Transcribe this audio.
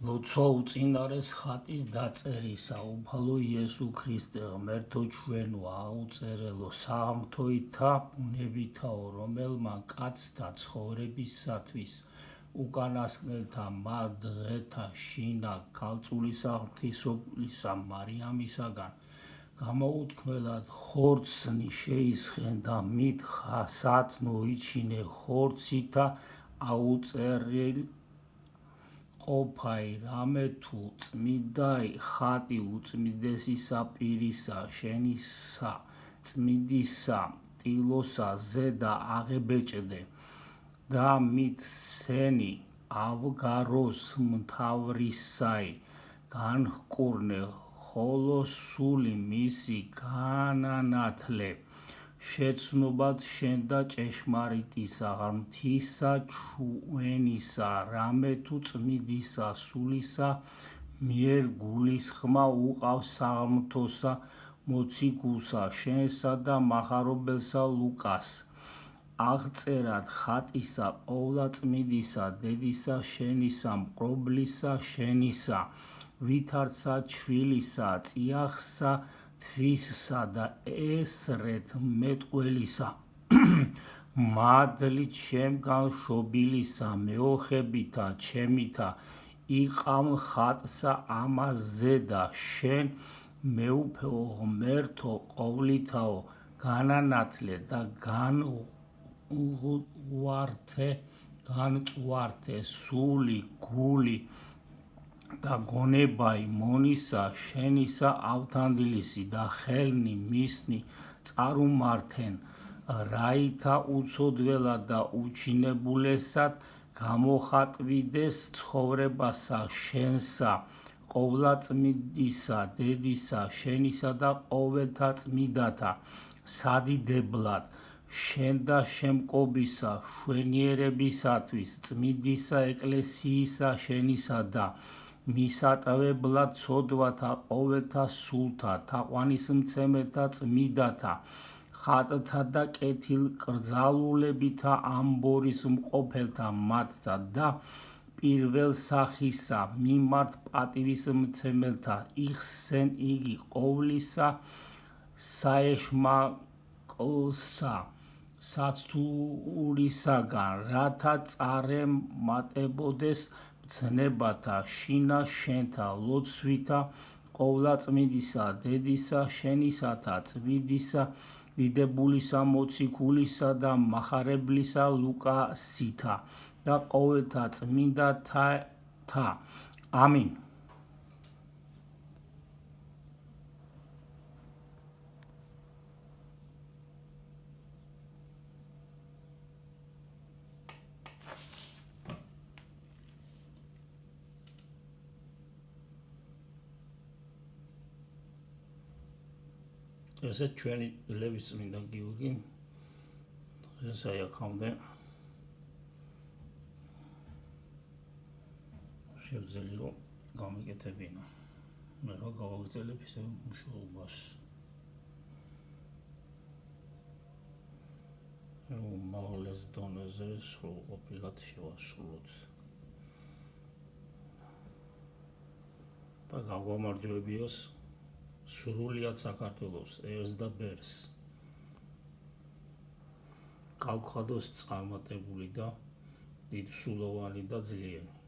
ლოცვა უწინარეს ხატის დაწერისა, უფალო იესო ქრისტე, ღმერთო ჩვენო, აუწერელო საამთოითა ბუნებითაო, რომელმა კაცთა ცხოვრებისათვის უკანასკნელთა მათ დღეთა შინა ქალწულისა ღვთისმშობლისა მარიამისაგან გამოუთქმელად ხორცნი შეისხენ და მით ხასათნო იჩინე ხორცითა აუწერელ ყოფაი რამე თუ წმიდაი ხატი უწმიდესისა პირისა შენისა წმიდისა ტილოსა ზედა აღებეჭდე და მით სენი ავგაროს მთავრისაი განჰკურნე ხოლო სული მისი განანათლე შეცნობად შენ და ჭეშმარიტისა ღმრთისა ჩვენისა რამე თუ წმიდისა სულისა მიერ გულისხმა უყავს საღმრთოსა მოციქულსა შენსა და მახარებელსა ლუკას აღწერად ხატისა ყოვლადწმიდისა დედისა შენისა მყრობლისა შენისა ვითარცა ჩვილისა წიაღსა თვისსა და ესრეთ მეტყველისა მადლით შემგან შობილისა მეოხებითა ჩემითა იყამ ხატსა ამაზე და შენ მეუფეო ღმერთო ყოვლითაო განანათლე და განწვართე სული გული და გონებაი მონისა შენისა ავთანდილისი და ხელნი მისნი წარუმართენ რაითა უცოდველად და უჩინებულესად გამოხატვიდეს ცხოვრებასა შენსა ყოვლადწმიდისა დედისა შენისა და ყოველთა წმიდათა სადიდებლად შენ და შემკობისა შვენიერებისათვის წმიდისა ეკლესიისა შენისა და მისატევებლად ცოდვათა ყოველთა სულთა თაყვანისმცემელთა წმიდათა ხატთა და კეთილკრძალულებითა ამბორის მყოფელთა მათთა და პირველ სახისა მიმართ პატივისმცემელთა იხსენ იგი ყოვლისა საეშმაკლსა საცთურისაგან რათა წარემატებოდეს მცნებათა შინა შენთა ლოცვითა ყოვლადწმიდისა დედისა შენისათა წმიდისა დიდებულისა მოციქულისა და მახარებლისა ლუკასითა და ყოველთა წმინდათა ამინ. ესე ჩვენი ლევის წმინდა გიორგი დღეს აი აქამდე შევძელი რომ გამეკეთებინა მე რა გავაგრძელებ ისე მუშაობას უმაღლეს დონეზე სრულყოფილად შევასრულოთ და გავგამარჯვებიოს სრულიად საქართველოს ერს და ბერს გავხადოს წარმატებული და დიდსულოვანი და ძლიერი